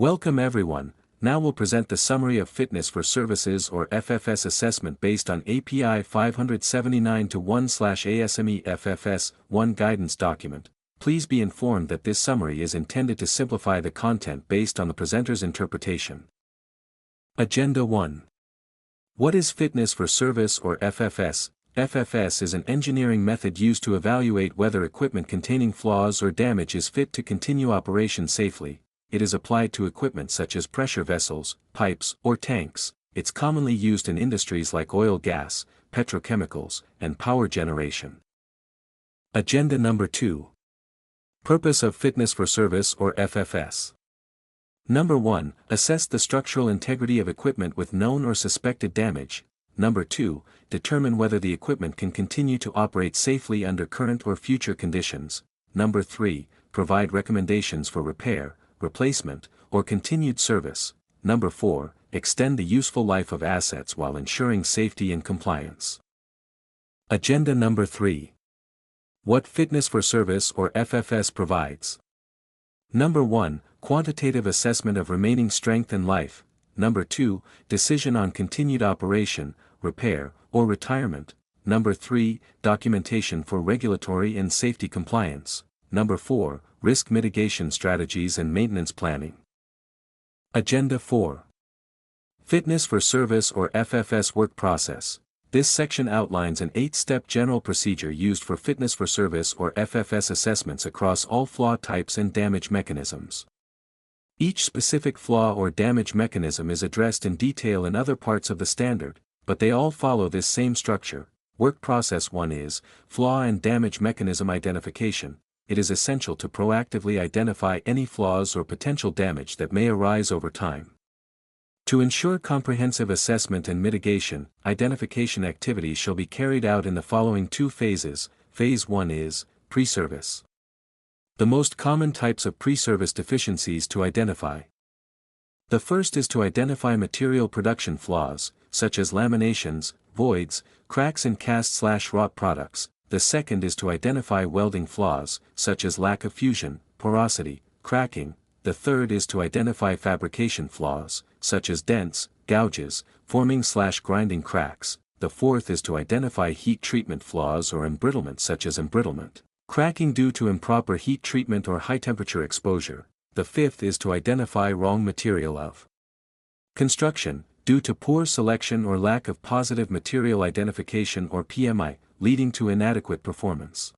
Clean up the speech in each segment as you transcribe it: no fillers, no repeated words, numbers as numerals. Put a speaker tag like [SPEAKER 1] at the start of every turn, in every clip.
[SPEAKER 1] Welcome everyone. Now we'll present the summary of Fitness for Services or FFS assessment based on API 579-1/ASME FFS 1 guidance document. Please be informed that this summary is intended to simplify the content based on the presenter's interpretation. Agenda 1. What is Fitness for Service or FFS? FFS is an engineering method used to evaluate whether equipment containing flaws or damage is fit to continue operation safely. It is applied to equipment such as pressure vessels, pipes, or tanks. It's commonly used in industries like oil, gas, petrochemicals, and power generation. Agenda number 2. Purpose of Fitness for Service or FFS. Number 1. Assess the structural integrity of equipment with known or suspected damage. Number 2. Determine whether the equipment can continue to operate safely under current or future conditions. Number 3. Provide recommendations for repair, replacement, or continued service. Number 4. Extend the useful life of assets while ensuring safety and compliance. Agenda number 3. What Fitness for Service or FFS provides. Number 1. Quantitative assessment of remaining strength and life. Number 2. Decision on continued operation, repair, or retirement. Number 3. Documentation for regulatory and safety compliance. Number 4. Risk mitigation strategies and maintenance planning. Agenda 4. Fitness for Service or FFS work process. This section outlines an 8-step general procedure used for Fitness for Service or FFS assessments across all flaw types and damage mechanisms. Each specific flaw or damage mechanism is addressed in detail in other parts of the standard, but they all follow this same structure. Work process 1 is flaw and damage mechanism identification. It is essential to proactively identify any flaws or potential damage that may arise over time. To ensure comprehensive assessment and mitigation, identification activities shall be carried out in the following 2 phases. Phase 1 is pre-service. The most common types of pre-service deficiencies to identify. The first is to identify material production flaws, such as laminations, voids, cracks in cast/wrought products. The second is to identify welding flaws, such as lack of fusion, porosity, cracking. The third is to identify fabrication flaws, such as dents, gouges, forming/grinding cracks. The fourth is to identify heat treatment flaws or embrittlement such as embrittlement, cracking due to improper heat treatment or high-temperature exposure. The fifth is to identify wrong material of construction, due to poor selection or lack of positive material identification or PMI, leading to inadequate performance.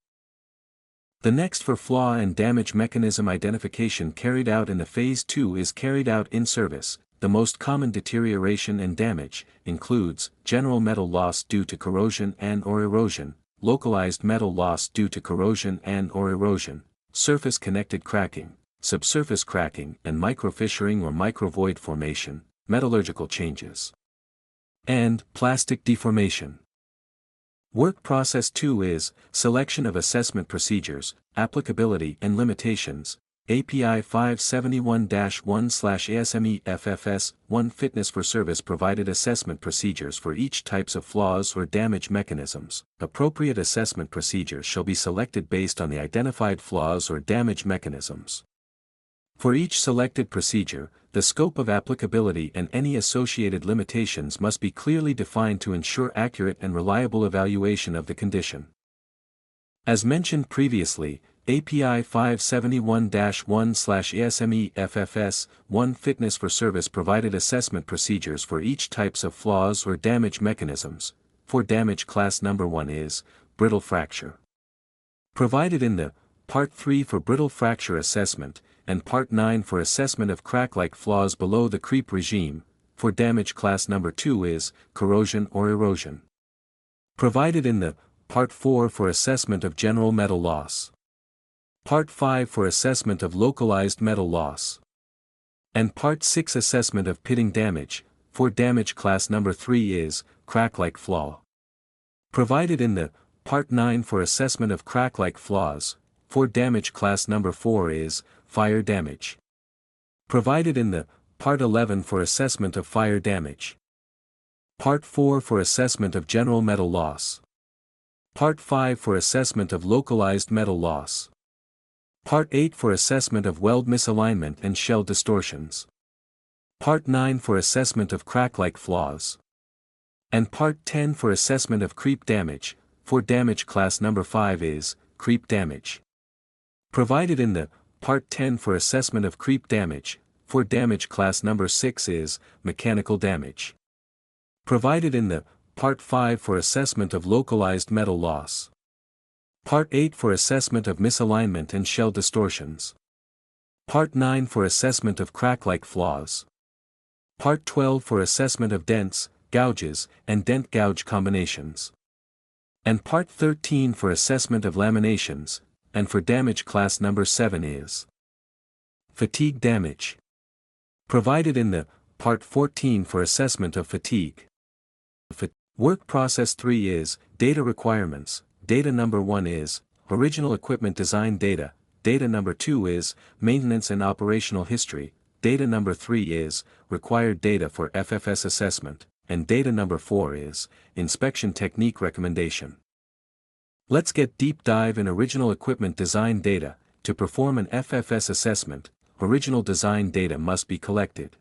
[SPEAKER 1] The next for flaw and damage mechanism identification carried out in the Phase 2 is carried out in service. The most common deterioration and damage includes general metal loss due to corrosion and/or erosion, localized metal loss due to corrosion and/or erosion, surface-connected cracking, subsurface cracking and microfissuring or microvoid formation, metallurgical changes, and plastic deformation. Work process 2 is selection of assessment procedures, applicability and limitations. API 571-1/ASME FFS 1 Fitness for Service provided assessment procedures for each types of flaws or damage mechanisms. Appropriate assessment procedures shall be selected based on the identified flaws or damage mechanisms. For each selected procedure, the scope of applicability and any associated limitations must be clearly defined to ensure accurate and reliable evaluation of the condition. As mentioned previously, API 571-1/ASME FFS 1 Fitness for Service provided assessment procedures for each types of flaws or damage mechanisms. For damage class number 1 is brittle fracture. Provided in the Part 3 for brittle fracture assessment, and Part 9 for assessment of crack-like flaws below the creep regime. For damage class number 2 is corrosion or erosion. Provided in the Part 4 for assessment of general metal loss. Part 5 for assessment of localized metal loss. And Part 6 assessment of pitting damage. For damage class number 3 is crack-like flaw. Provided in the Part 9 for assessment of crack-like flaws. For damage class number 4 is fire damage. Provided in the Part 11 for assessment of fire damage. Part 4 for assessment of general metal loss. Part 5 for assessment of localized metal loss. Part 8 for assessment of weld misalignment and shell distortions. Part 9 for assessment of crack-like flaws. And Part 10 for assessment of creep damage. For damage class number 5 is creep damage. Provided in the Part 10 for assessment of creep damage. For damage class number 6 is mechanical damage. Provided in the Part 5 for assessment of localized metal loss. Part 8 for assessment of misalignment and shell distortions. Part 9 for assessment of crack-like flaws. Part 12 for assessment of dents, gouges, and dent-gouge combinations. And Part 13 for assessment of laminations, and for damage class number 7 is fatigue damage. Provided in the Part 14 for assessment of fatigue. Work process 3 is data requirements. Data number 1 is original equipment design data. Data number 2 is maintenance and operational history. Data number 3 is required data for FFS assessment, and data number 4 is inspection technique recommendation. Let's get deep dive in original equipment design data. To perform an FFS assessment, original design data must be collected.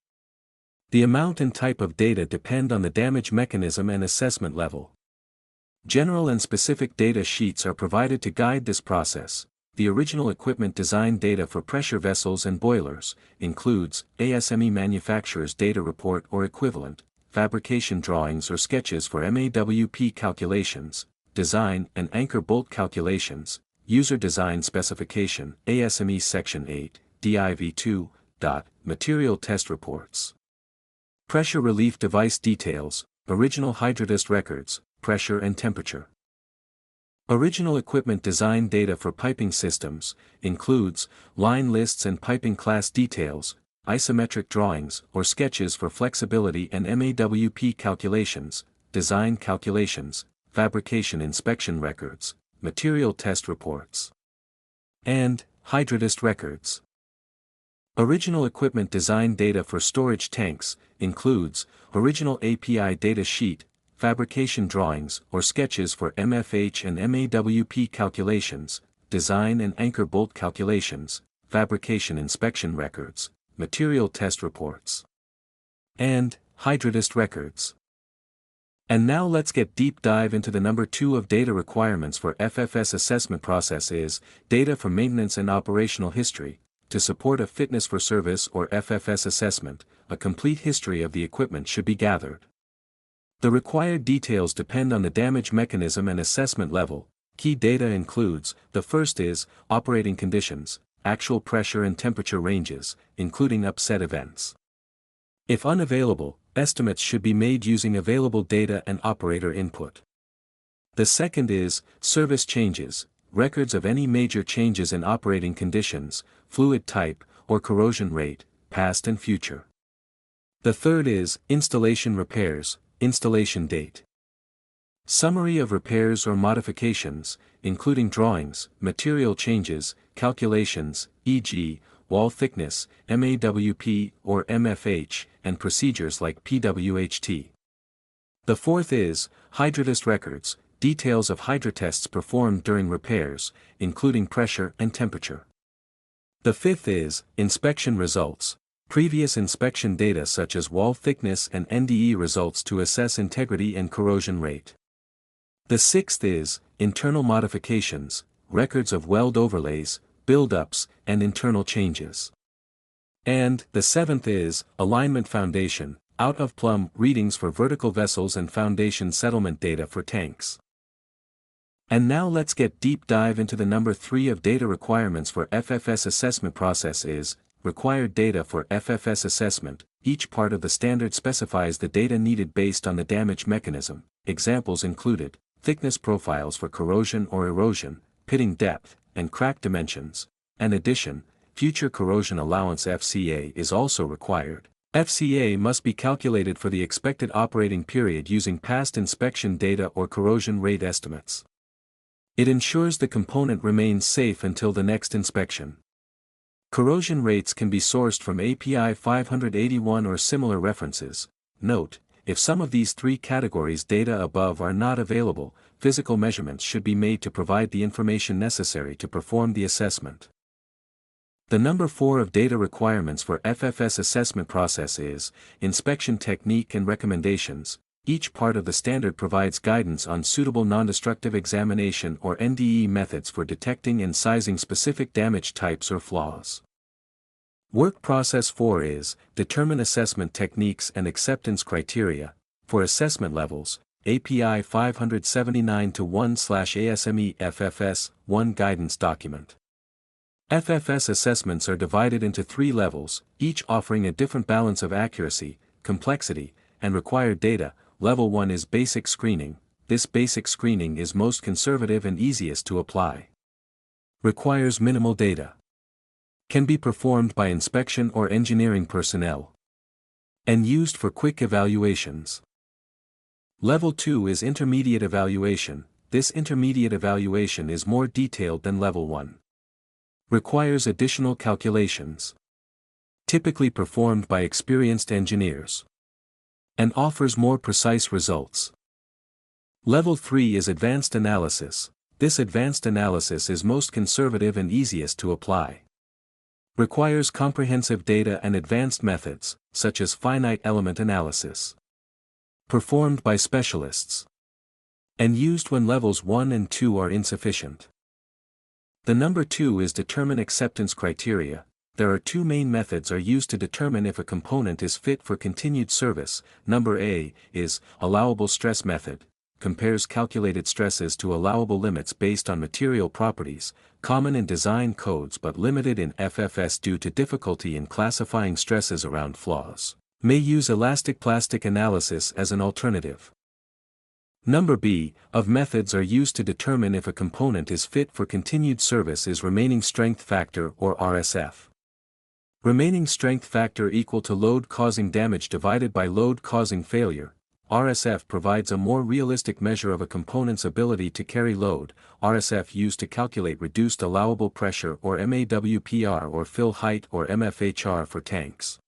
[SPEAKER 1] The amount and type of data depend on the damage mechanism and assessment level. General and specific data sheets are provided to guide this process. The original equipment design data for pressure vessels and boilers includes ASME manufacturer's data report or equivalent, fabrication drawings or sketches for MAWP calculations, design and anchor bolt calculations, user design specification, ASME Section 8, DIV2, material test reports. Pressure relief device details, original hydrodist records, pressure and temperature. Original equipment design data for piping systems includes line lists and piping class details, isometric drawings or sketches for flexibility and MAWP calculations, design calculations, fabrication inspection records, material test reports, and hydrodist records. Original equipment design data for storage tanks includes original API data sheet, fabrication drawings or sketches for MFH and MAWP calculations, design and anchor bolt calculations, fabrication inspection records, material test reports, and hydrodist records. And now let's get deep dive into the number 2 of data requirements for FFS assessment process is data for maintenance and operational history. To support a fitness for service or FFS assessment, a complete history of the equipment should be gathered. The required details depend on the damage mechanism and assessment level. Key data includes, the first is, operating conditions, actual pressure and temperature ranges, including upset events. If unavailable, estimates should be made using available data and operator input. The second is, service changes, records of any major changes in operating conditions, fluid type, or corrosion rate, past and future. The third is, installation repairs, installation date. Summary of repairs or modifications, including drawings, material changes, calculations, e.g., wall thickness, MAWP or MFH, and procedures like PWHT. The fourth is, hydrodist records, details of hydrotests performed during repairs, including pressure and temperature. The fifth is, inspection results, previous inspection data such as wall thickness and NDE results to assess integrity and corrosion rate. The sixth is, internal modifications, records of weld overlays, build-ups, and internal changes. And the seventh is, alignment foundation, out-of-plumb readings for vertical vessels and foundation settlement data for tanks. And now let's get deep dive into the number 3 of data requirements for FFS assessment process is, required data for FFS assessment. Each part of the standard specifies the data needed based on the damage mechanism. Examples included, thickness profiles for corrosion or erosion, pitting depth, and crack dimensions. In addition, future corrosion allowance FCA is also required. FCA must be calculated for the expected operating period using past inspection data or corrosion rate estimates. It ensures the component remains safe until the next inspection. Corrosion rates can be sourced from API 581 or similar references. Note, if some of these 3 categories data above are not available, physical measurements should be made to provide the information necessary to perform the assessment. The number 4 of data requirements for FFS assessment process is inspection technique and recommendations. Each part of the standard provides guidance on suitable non-destructive examination or NDE methods for detecting and sizing specific damage types or flaws. Work process 4 is determine assessment techniques and acceptance criteria. For assessment levels, API 579-1/ASME FFS 1 guidance document. FFS assessments are divided into 3 levels, each offering a different balance of accuracy, complexity, and required data. Level 1 is basic screening. This basic screening is most conservative and easiest to apply. Requires minimal data. Can be performed by inspection or engineering personnel. And used for quick evaluations. Level 2 is intermediate evaluation. This intermediate evaluation is more detailed than Level 1. Requires additional calculations. Typically performed by experienced engineers. And offers more precise results. Level 3 is advanced analysis. This advanced analysis is most conservative and easiest to apply. Requires comprehensive data and advanced methods, such as finite element analysis. Performed by specialists. And used when levels 1 and 2 are insufficient. The number 2 is determine acceptance criteria. There are 2 main methods are used to determine if a component is fit for continued service. Number A is allowable stress method, compares calculated stresses to allowable limits based on material properties, common in design codes but limited in FFS due to difficulty in classifying stresses around flaws. May use elastic plastic analysis as an alternative. Number B of methods are used to determine if a component is fit for continued service is remaining strength factor or RSF. Remaining strength factor equal to load causing damage divided by load causing failure. RSF provides a more realistic measure of a component's ability to carry load. RSF used to calculate reduced allowable pressure or MAWPR or fill height or MFHR for tanks.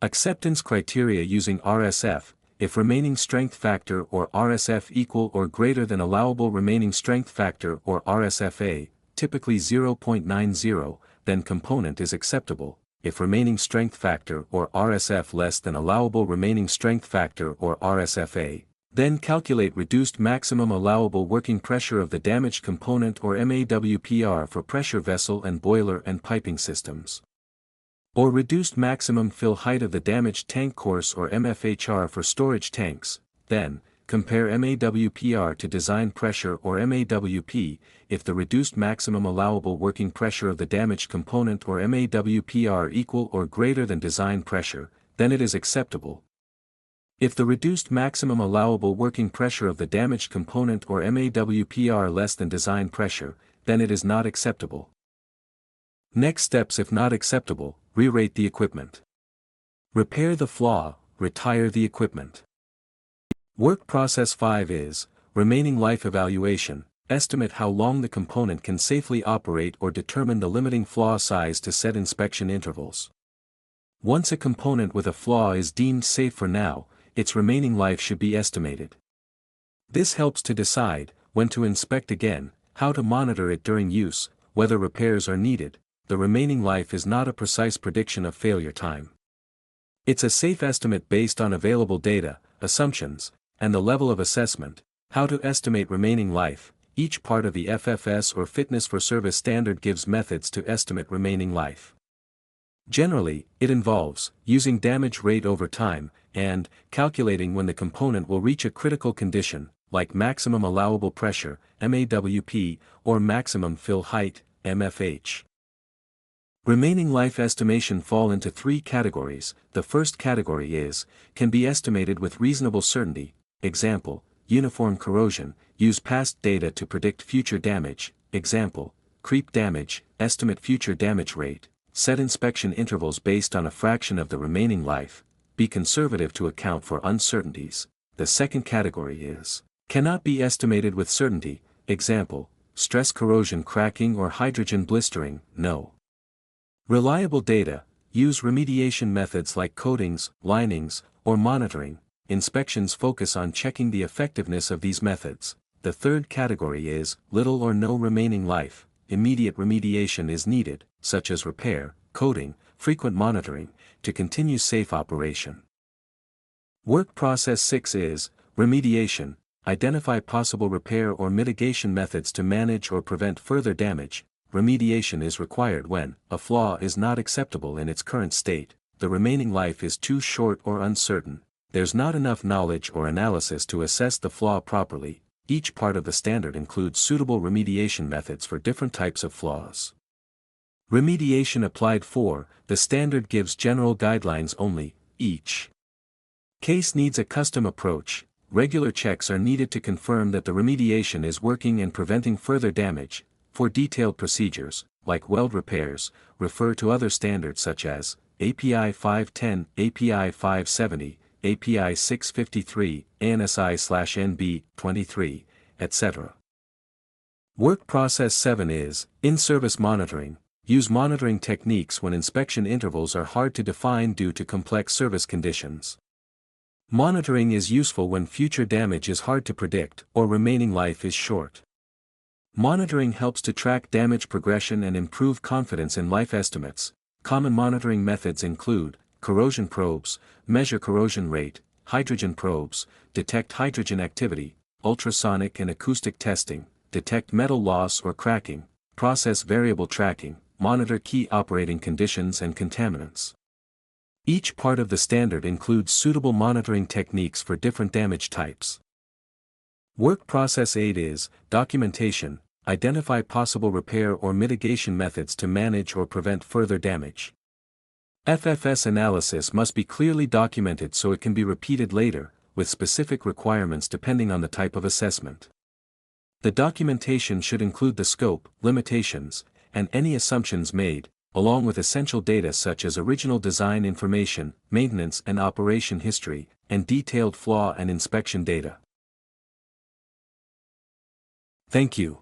[SPEAKER 1] Acceptance criteria using RSF. If remaining strength factor or RSF equal or greater than allowable remaining strength factor or RSFA, typically 0.90, then component is acceptable. If remaining strength factor or RSF less than allowable remaining strength factor or RSFA, then calculate reduced maximum allowable working pressure of the damaged component or MAWPR for pressure vessel and boiler and piping systems. Or reduced maximum fill height of the damaged tank course or MFHR for storage tanks, then, compare MAWPR to design pressure or MAWP. If the reduced maximum allowable working pressure of the damaged component or MAWPR equal or greater than design pressure, then it is acceptable. If the reduced maximum allowable working pressure of the damaged component or MAWPR less than design pressure, then it is not acceptable. Next steps: if not acceptable, re-rate the equipment. Repair the flaw, retire the equipment. Work process 5 is remaining life evaluation. Estimate how long the component can safely operate or determine the limiting flaw size to set inspection intervals. Once a component with a flaw is deemed safe for now, its remaining life should be estimated. This helps to decide when to inspect again, how to monitor it during use, whether repairs are needed. The remaining life is not a precise prediction of failure time. It's a safe estimate based on available data, assumptions, and the level of assessment. How to estimate remaining life. Each part of the FFS or fitness for service standard gives methods to estimate remaining life. Generally, it involves using damage rate over time and calculating when the component will reach a critical condition, like maximum allowable pressure, MAWP, or maximum fill height, MFH. Remaining life estimation fall into 3 categories. The first category is, can be estimated with reasonable certainty. Example, uniform corrosion, use past data to predict future damage. Example, creep damage, estimate future damage rate, set inspection intervals based on a fraction of the remaining life, be conservative to account for uncertainties. The second category is, cannot be estimated with certainty. Example, stress corrosion cracking or hydrogen blistering, no. Reliable data, use remediation methods like coatings, linings, or monitoring. Inspections focus on checking the effectiveness of these methods. The third category is, little or no remaining life. immediate remediation is needed, such as repair, coating, frequent monitoring, to continue safe operation. Work process 6 is remediation. Identify possible repair or mitigation methods to manage or prevent further damage. Remediation is required when a flaw is not acceptable in its current state, the remaining life is too short or uncertain, there's not enough knowledge or analysis to assess the flaw properly. Each part of the standard includes suitable remediation methods for different types of flaws. Remediation applied for, the standard gives general guidelines only. Each case needs a custom approach. Regular checks are needed to confirm that the remediation is working and preventing further damage. For detailed procedures, like weld repairs, refer to other standards such as API 510, API 570, API 653, ANSI/NB 23, etc. Work process 7 is in-service monitoring. Use monitoring techniques when inspection intervals are hard to define due to complex service conditions. Monitoring is useful when future damage is hard to predict or remaining life is short. Monitoring helps to track damage progression and improve confidence in life estimates. Common monitoring methods include corrosion probes, measure corrosion rate, hydrogen probes, detect hydrogen activity, ultrasonic and acoustic testing, detect metal loss or cracking, process variable tracking, monitor key operating conditions and contaminants. Each part of the standard includes suitable monitoring techniques for different damage types. Work process 8 is documentation. Identify possible repair or mitigation methods to manage or prevent further damage. FFS analysis must be clearly documented so it can be repeated later, with specific requirements depending on the type of assessment. The documentation should include the scope, limitations, and any assumptions made, along with essential data such as original design information, maintenance and operation history, and detailed flaw and inspection data. Thank you.